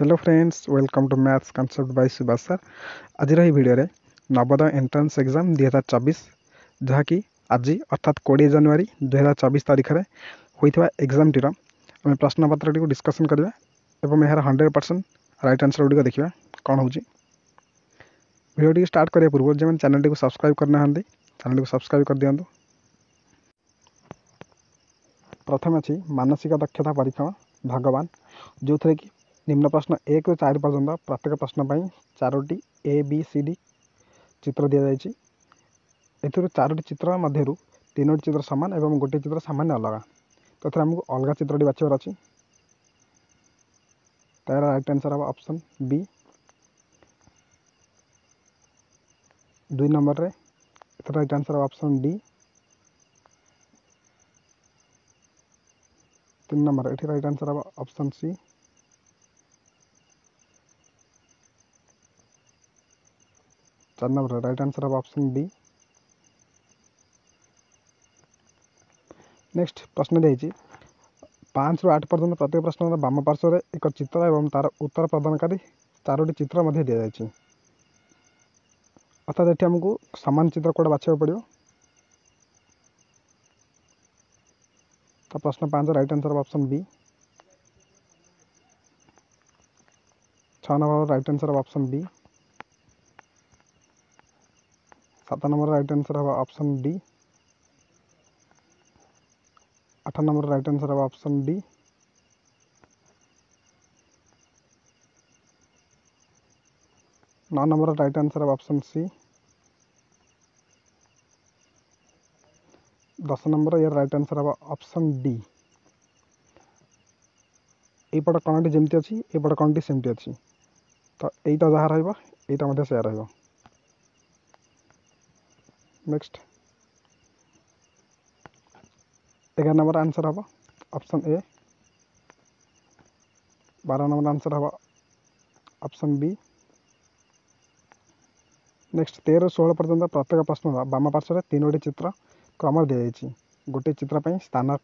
Hello friends, welcome to maths concept by Subhash sir. आज video रे Navodaya entrance exam 2024 जहाँकि आज अर्थात 20 जनवरी 2024 तारीख में होता एग्जाम टीर आम प्रश्नपत्र टी डिस्कसन करवा और यार 100% राइट आंसर गुड़िक देखा कौन हो भिडियो टी स्टार्ट करने पूर्व जो चैनल टी सब्सक्राइब करना चैनल टी सब्सक्राइब कर दिखाँ। प्रथम अच्छी मानसिक दक्षता परीक्षण भगवान जो थे कि निम्न प्रश्न 1 ରୁ 4 पर्यंत प्रत्येक प्रश्न पर 4टी ABCD चित्र दि जाएगी। एथुरु 4टी चित्र मध्य 3टी चित्र सामान और गोटे चित्र सामान्य अलग, तो आमको अलग चित्रटी बाछार अच्छी। तार राइट आंसर हम ऑप्शन बी। 2 नंबर रे राइट आंसर हम ऑप्शन डी। 3 नंबर ये राइट आंसर हम ऑप्शन सी। 4 नंबर राइट आंसर हम ऑप्शन डी। नेक्स्ट प्रश्न दी 5 ରୁ 8 पर्यंत प्रत्येक प्रश्न बाम पार्श्व एक चित्र और तार उत्तर प्रदानकारी 4टी चित्र दि जाए। अर्थात ये आमको सामान चित्र कौटा बाछा पड़ो। तो प्रश्न 5 राइट आंसर ऑप्शन बी। 6 नंबर राइट आंसर ऑप्शन बी। 7 नंबर राइट आंसर ऑप्शन डी। 8 नंबर राइट आंसर ऑप्शन डी। 9 नंबर राइट आंसर ऑप्शन सी। 10 नंबर यार राइट आंसर हम ऑप्शन डी। यपट कणटी जमती अच्छी एपट कणटी सेमती अच्छी, तो यहीटा जहाँ रहा से रहा। नेक्स्ट 11 नंबर आंसर हम ऑप्शन ए। 12 नंबर आंसर हम ऑप्शन बी। नेक्स्ट 13 ରୁ 16 पर्यंत प्रत्येक प्रश्न बाम पार्श्व 3टी चित्र क्रम दि जाए। गोटे चित्र स्थान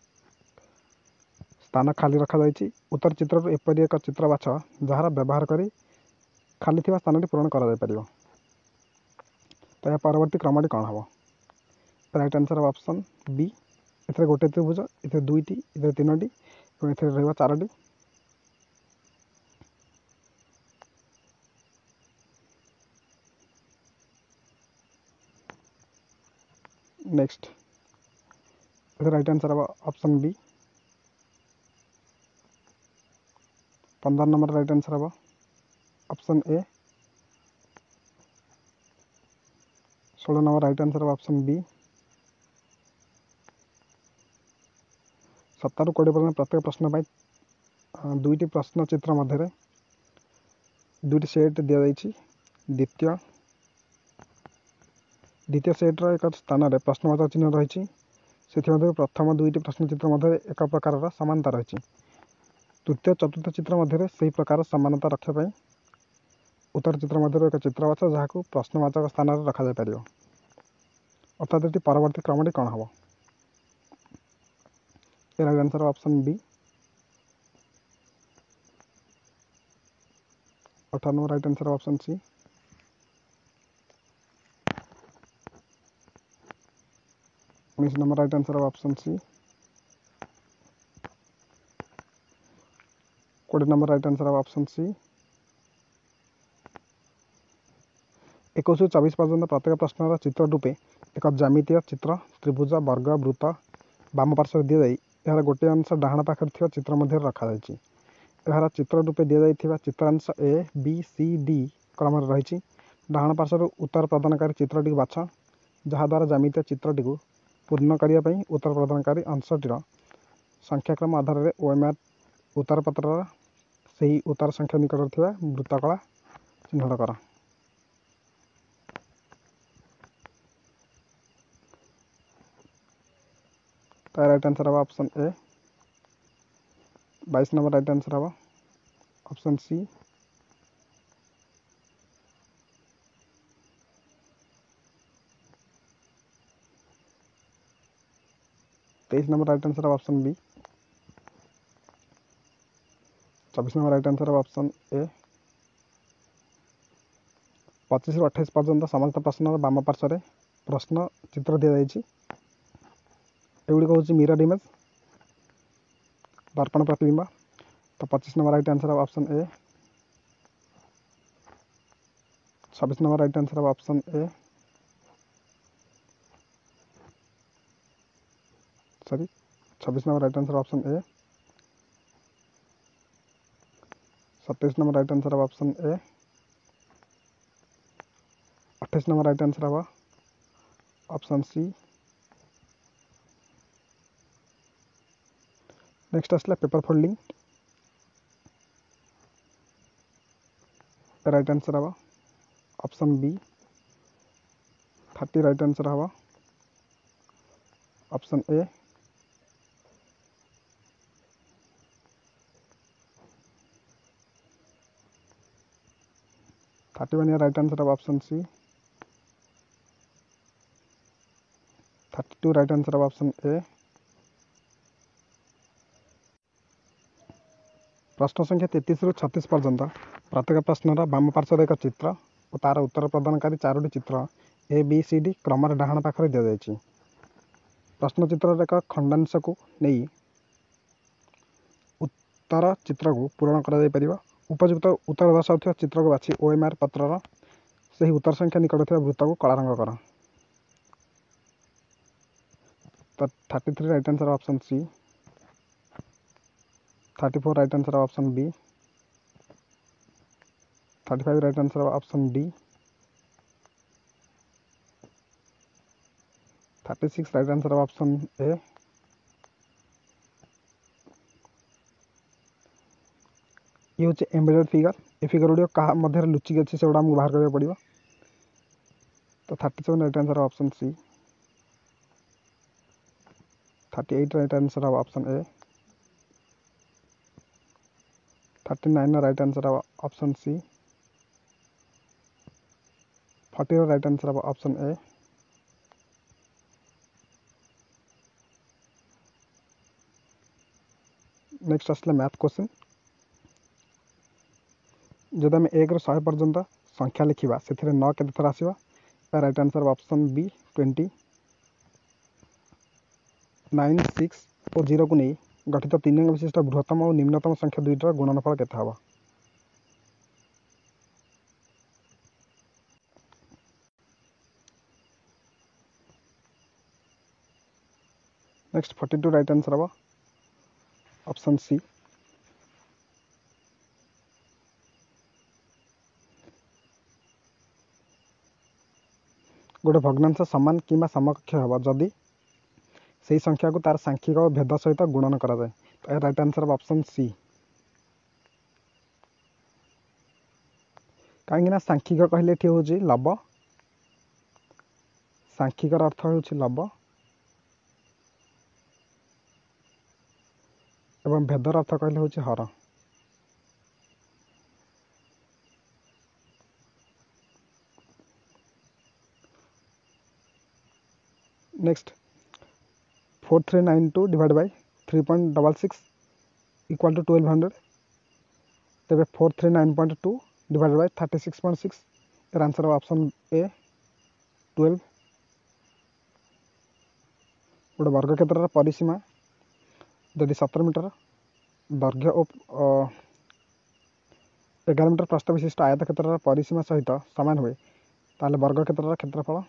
खाली रखा जाए। उत्तर चित्र एपरी एक चित्र बाछ जार व्यवहार कर खाली थी स्थान पूरण कर। तो यह परवर्ती क्रमटी कौन हम? Right answer option B. ए गोटे त्रिभुज, ए 2टी, ए 3टी और ए रहा 4टी। नेक्स्ट राइट आंसर हम ऑप्शन बी। 15 नंबर राइट आंसर हम ऑप्शन ए। 16 नंबर राइट आंसर हम ऑप्शन बी। 17 ରୁ 20 पर्यंत प्रत्येक प्रश्न 2टी प्रश्न चित्र मध्य 2टी सेट दि जाए। द्वितीय सेट्र एक स्थान में प्रश्नवाचक चिन्ह रही। से प्रथम 2टी प्रश्न चित्र मध्य एक प्रकार समानता रही। तृतीय चतुर्थ चित्र मध्य से प्रकार समानता रखापी उत्तर चित्र मध्य एक चित्र बाछ जहाँ को प्रश्नवाचक स्थान रखा जापर। अर्थात ये परवर्ती क्रमटी कौन हम? Right answer option B. 18 नंबर राइट आंसर ऑप्शन सी। 19 नंबर राइट आंसर ऑप्शन सी। 20 नंबर राइट आंसर ऑप्शन सी। 21 ରୁ 24 पर्यंत प्रत्येक प्रश्न चित्र रूपे एक ज्यामितीय चित्र त्रिभुज वर्ग वृत्त बाम पार्श्व दि जाए यार गोटे अंश डाण पाखे थी चित्र मध्य रखा जाए। यार चित्र रूपे दि जाइए चित्रांश ए बी सी डी क्रम रही। डाण पार्श्व उत्तर प्रदानकारी चित्रटी बाछ जहाद्वारा ज्यामितीय चित्रटी पूर्ण करने उत्तर प्रदानकारी अंशटीर संख्याक्रम आधार में ओएमआर उत्तर पत्र से ही उत्तर संख्या निकट थी वृत्तकला चिन्हट कर। तो राइट आंसर हम ऑप्शन ए। 22 नंबर राइट आंसर हम ऑप्शन सी। 23 नंबर राइट आंसर हम ऑप्शन बी। 24 नंबर राइट आंसर ऑप्शन ए। 25 ରୁ 28 पर्यंत समस्त प्रश्नर बाम पार्श्व प्रश्न चित्र दि जाइए। एगुड़ी हूँ मिरर इमेज दर्पण प्रतिबिंब। तो 25 नंबर राइट आंसर ऑप्शन ए। 26 नंबर right answer option A, sorry 26 नंबर राइट आंसर ऑप्शन ए। 27 नंबर राइट आंसर ऑप्शन ए। 28 नंबर right answer option C. Next आसला पेपर फोल्डिंग, राइट आंसर हम ऑप्शन बी। 30 राइट आंसर हम ऑप्शन ए। 31 राइट आंसर हम option C. 32 right answer हम option A. प्रश्न संख्या 33 ରୁ 36 पर्यंत प्रत्येक प्रश्नर बाम पार्श्व एक चित्र और तार उत्तर प्रदानकारी 4टी चित्र ए बी सी डी क्रम डाहाण पाखरे दि जाइए। प्रश्न चित्र एक खंडांश को नहीं उत्तर चित्र को पूरण कर उपयुक्त उत्तर दर्शाऊ चित्र को बाछी ओएमआर पत्रर से उत्तर संख्या निकट वृत्त को कला रंग कर। तो 33 right answer option C. 34 right answer option B. 35 right answer option D. 36 right answer option A. ये हूँ एम्बेडेड फिगर। ए फिगर गुड़िक क्या मध्य लुचिक अच्छी से गुड़ा आमको बाहर करा पड़ो। तो 37 right answer option C. 38 right answer option A. 39 right answer option C. 40 right answer option A. Next आसला मैथ क्वेश्चन। जब आम 1 ରୁ 100 पर्यंत संख्या लिखा से 9 केते थर आसो। Right answer option B 20। 9, 6 और 0 को नहीं गठित 3 अंक विशिष्ट बृहत्तम और निम्नतम संख्या दुईटर गुणनफल केते हम। नेक्स्ट 42 राइट आंसर हम ऑप्शन सी। गोटे भग्नांश सामान कि समकक्ष हम जदि से संख्या को तार सांख्यिक भेद सहित गुणन करा जाए। तो राइट आंसर ऑप्शन सी। कहीं सांख्यिक कहले ये हूँ लब। सांख्यिक अर्थ हूँ लब एवं भेदर अर्थ कहले हूँ हर। Next 4392 divide by 3.66 equal to 1200। तेरे 439.2 डिवाइड बाय 36.6 यार आंसर ऑप्शन ए 12। गोटे वर्ग क्षेत्र परिसीमा जदि 17 मीटर दैर्घ्य और 11 मीटर प्रस्थ विशिष्ट आयत क्षेत्र परिसीमा सहित सामान हुए ताले वर्ग क्षेत्र क्षेत्रफल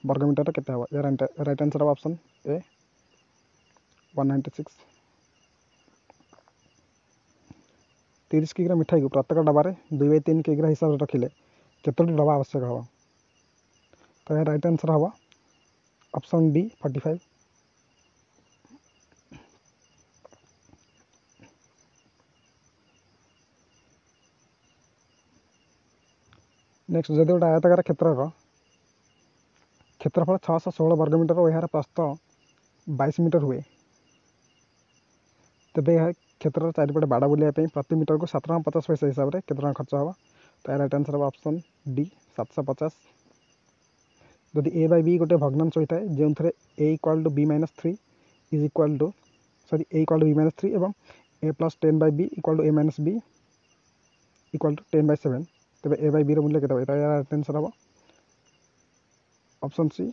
वर्ग मीटर केते हम। यार राइट आंसर ऑप्शन ए 196। 30 किग्रा मिठाई को प्रत्येक डबार 2/3 किग्रा हिसाब से रखिले केतोटी डबा आवश्यक हम। तो यार राइट आंसर हम ऑप्शन डी 45। नेक्स्ट जदि गोटे आयताकार क्षेत्र क्षेत्रफल 616 वर्ग मीटर और यार प्रस्थ 22 मीटर हुए तेज यह क्षेत्र चारिपटे बाड़ बुलायापी प्रति मीटर को 7 टଙ୍କା 50 पैसा हिसाब से केते खर्च हम। तो राइट आंसर हम ऑप्शन डी 750। जदि ए बाय बी गोटे भग्नांश होता है जो A equal to B -3 is equal to sorry A equal to B -3 एवं A plus 10/b equal to A minus B equal to 10/7 तेज ए/b मूल्य के राइट आंसर हम ऑप्शन सी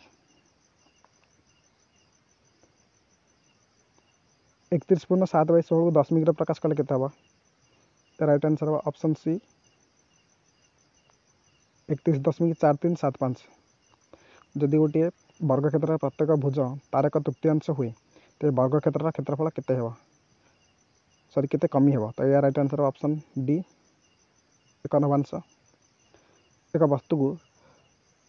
31.7/16 को 10 मिनिट प्रकाश कले के राइट आंसर हम ऑप्शन सी 31.4375। जदि गोटे वर्ग क्षेत्र प्रत्येक भुज तार एक तृतीयांश हुए तो वर्ग क्षेत्र क्षेत्रफल केते हेबो सॉरी केते कमी हेबो तो या राइट आंसर ऑप्शन डी 1/9। एक वस्तु को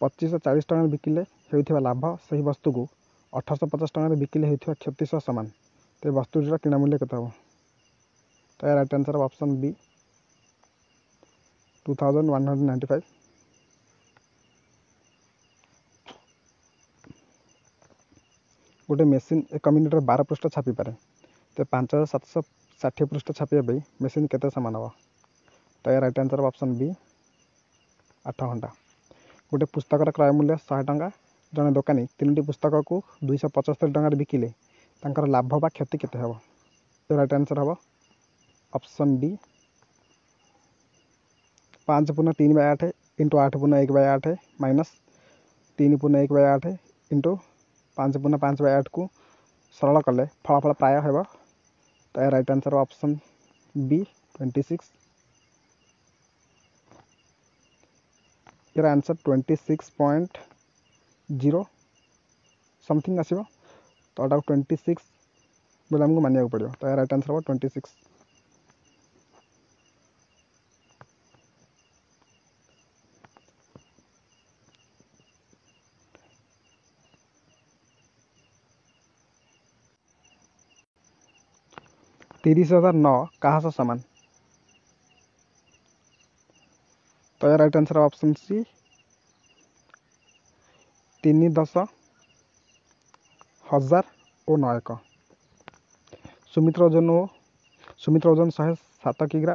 2540 टଙ୍କା बिकिले हेउथिबा लाभ सही वस्तु को 1850 टଙ୍କା बिकिले हेउथिबा क्षति सह समान तो वस्तुटीर किଣା मूल्य केते हेबो तो या राइट आंसर ऑप्शन बी 2195। गोटे मेसीन 1 मिनिट 12 पृष्ठ छापी पारे तो 5760 पृष्ठ छापा मेसीन केते समान हम तो या राइट आंसर ऑप्शन बी 8 घंटा। गोटे पुस्तकर क्रय मूल्य 100 टଙ୍କା जड़े दोकानी 3टी पुस्तक को 275 टଙ୍କା बिकिले तांकर लाभ बा क्षति केते हेबो तो राइट आंसर हम option D 5/3/8 into 8/1/8 minus 3/1/8 into 5/5/8 को सरल कले फलाफल प्राय हेबो तो राइट आंसर ऑप्शन बी 26। यार आंसर 26.0 समथिंग आसो तो 26 बोले आमको मानिया पड़ो तो राइट आंसर हम 26। $30,009 कहाँ समान तो यार राइट आंसर ऑप्शन सी 3,10,001। सुमित्र ओजन 107 किग्रा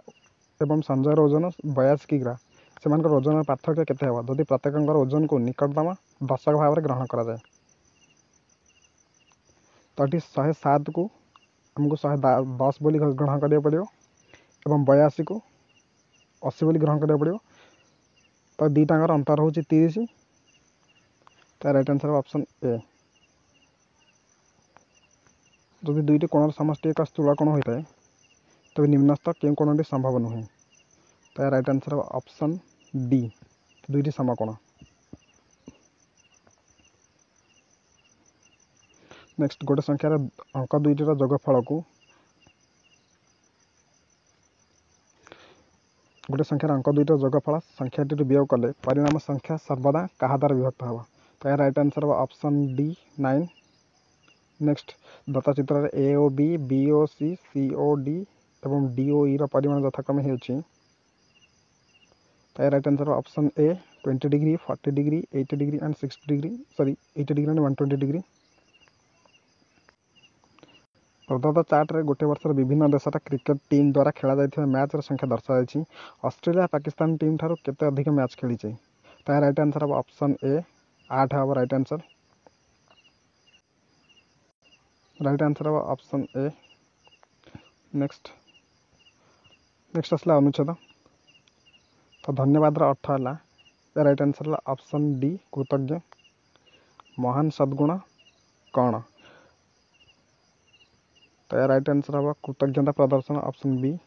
एवं संजयर ओजन 82 किग्रा से ओजन पार्थक्य केते हेबो जदि प्रत्येक ओजन को निकटतम दशक भाव में ग्रहण करा जाए तो ये 107 को आमको 110 बोली ग्रहण करा पड़ो एवं 82 को 80 बोली ग्रहण करा पड़ो तो दुईटांगर अंतर हूँ 30 तो राइट आंसर ऑप्शन ए। जदि दुईटी कोणर समष्टि एक स्थूल कोण होता है तब निम्नस्थ क्यों कोणटी संभव नुहे तो राइट आंसर ऑप्शन डी दुईटी समकोण। नेक्स्ट गोटे संख्यार अंक दुईटर जोगफल को गोटे संख्यार अंक दुईटर जोगफल संख्याटी वियोग कले परिणाम संख्या सर्वदा क्या द्वारा विभक्त हम तो right answer option D 9। Next दत्ता चित्र A O B B O C C O D एवं डी ओ ई परिमाण यथाक्रमे होउछि तो right answer option A 20 degree 40 degree 80 degree and 60 degree sorry 80 degree and 120 degree. प्रदत्त चार्ट रे गोटे वर्ष विभिन्न देशर क्रिकेट टीम द्वारा खेला जाइथिबा मैच संख्या दर्शाई ऑस्ट्रेलिया पाकिस्तान टीम ठारू केते अधिक मैच खेली तो राइट आंसर हम ऑप्शन ए 8 हम राइट आंसर हम ऑप्शन ए। नेक्स्ट आसला अनुच्छेद तो धन्यवाद अर्थ है राइट आंसर ऑप्शन डी कृतज्ञ। महान सद्गुण कौन तो राइट आंसर हम कृतज्ञता प्रदर्शन ऑप्शन बी।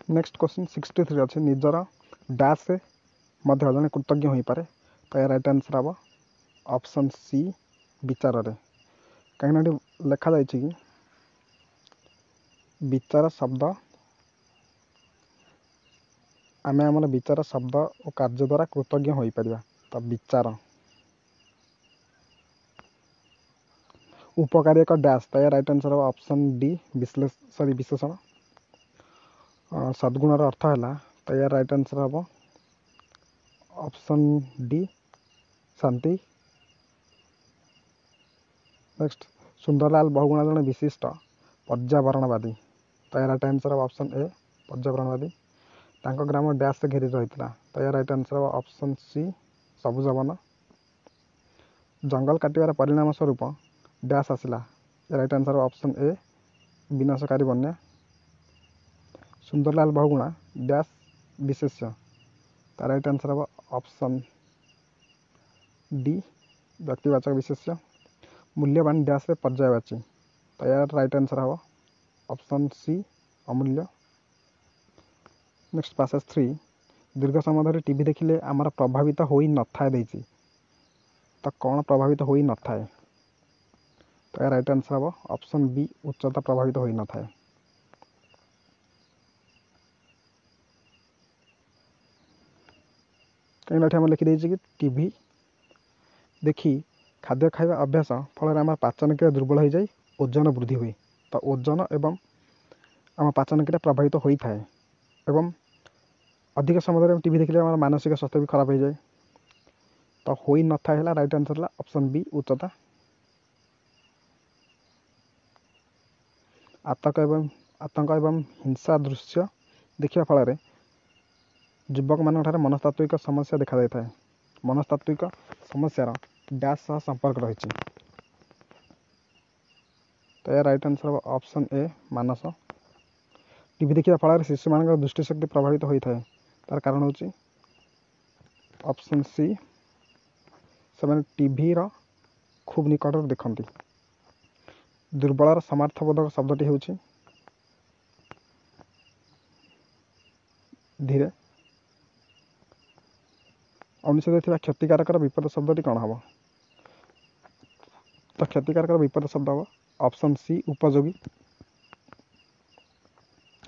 नेक्स्ट क्वेश्चन 63 अच्छे निजर डैश से मध्य जड़े कृतज्ञ हो पारे तो राइट आंसर हम ऑप्शन सी विचार रे कहीं लिखा जाए कि विचार शब्द आम आम विचार शब्द और कार्य द्वारा कृतज्ञ हो पार तो विचार उपकारी एक डैश तो राइट आंसर हम ऑप्शन डी विशेषण। सद्गुणर अर्थ है तो राइट आंसर हम ऑप्शन डी शांति। नेक्स्ट सुंदरलाल बहुगुणा जन विशिष्ट पर्यावरणवादी तो राइट आंसर ऑप्शन ए पर्यावरणवादी तांको ग्राम डैश से घेरी रही तो राइट आंसर ऑप्शन सी सबुज वन। जंगल काटिबार परिणाम स्वरूप डैश आसिला। राइट आंसर ऑप्शन ए विनाशकारी बन्या। सुंदरलाल बहुगुणा डैश विशेष्य। राइट आंसर हम ऑप्शन डी व्यक्तिवाचक विशेष्य। मूल्यवान डैश रे पर्यायवाची। तो यार राइट आंसर हम ऑप्शन सी अमूल्य। नेक्स्ट पैसेज 3 दीर्घ समय धरी टीवी देखिले आमर प्रभावित होई न थाए देछि। तो कौन प्रभावित होई न थाए? तो यार राइट आंसर हम ऑप्शन बी उच्चता प्रभावित होई न थाए। कहीं आम लिखी कि टीवी देखी खाद्य खाଇବା अभ्यास फल आम पाचन क्रिया दुर्बल हो जाए ओजन वृद्धि हुए। तो ओजन एवं आम पाचन क्रिया प्रभावित होता है एवं अधिक समय टीवी देखिले आम मानसिक स्वास्थ्य भी खराब हो जाए। तो होई न थाए है राइट आंसर ऑप्शन बी उच्चता। आतंक एवं हिंसा दृश्य देखा फल युवक मान मनस्तात्विक समस्या देखा जाए। मनस्तात्विक समस्यार डैश सह संपर्क रही। तो यह राइट आंसर ऑप्शन ए मानस। टीवी देखा फल शिशु मान दृष्टिशक्ति प्रभावित होता है। तार कारण हूँ ऑप्शन सी से टीवी खूब निकट देखती। दुर्बलर समार्थबोधक शब्दटी हूँ धीरे। अनुच्छेद क्षतिकारक विपद शब्दटी कौन हम? तो क्षतिकारक विपद शब्द हम ऑप्शन सी उपयोगी।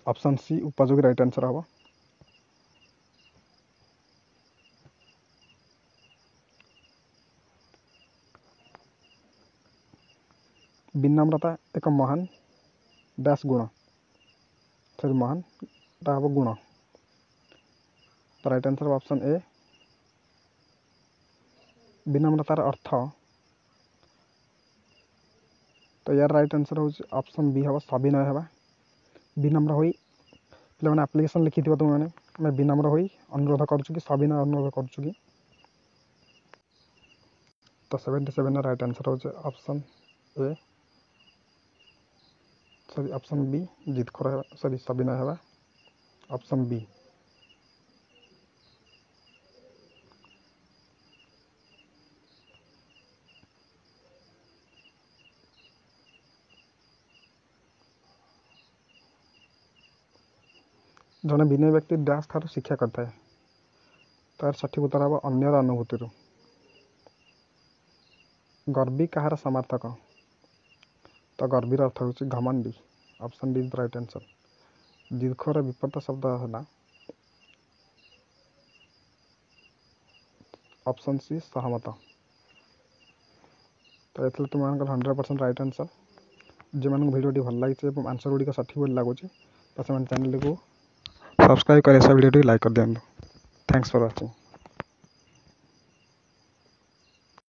ऑप्शन सी उपयोगी राइट आंसर हम। विनम्रता एक महान डैश गुण। सॉरी महान हम गुण। तो राइट आंसर ऑप्शन ए विनम्रतार अर्थ। तो यार राइट आंसर हूँ ऑप्शन बी हम सविनय हवा। विनम्र होई पे आप्लिकेसन लिखि तुमने मैं विनम्र होई अनुरोध करुँ कि सविनय अनुरोध करुँ। तो 77 राइट आंसर हूँ option A sorry option B जितखोर सॉरी सविनय हवा ऑप्शन बी। जड़े विनय व्यक्ति डैश ठार शिक्षा करता है। तार सठिक उत्तर हम अन्यर अनुभूति। गर्वी कहार समर्थक? तो गर्वीर अर्थ हूँ घमंडी। Option D is the right answer. दीर्घर विपरीत शब्द है ऑप्शन सी सहमत। तो ये तुम 100% राइट आंसर। जो भिडियोटी भल लगी आंसर गुड़िक सठिक बोली लगुच तो चैनल को सब्सक्राइब कर भिडियो लाइक कर दिखाँ। Thanks for watching.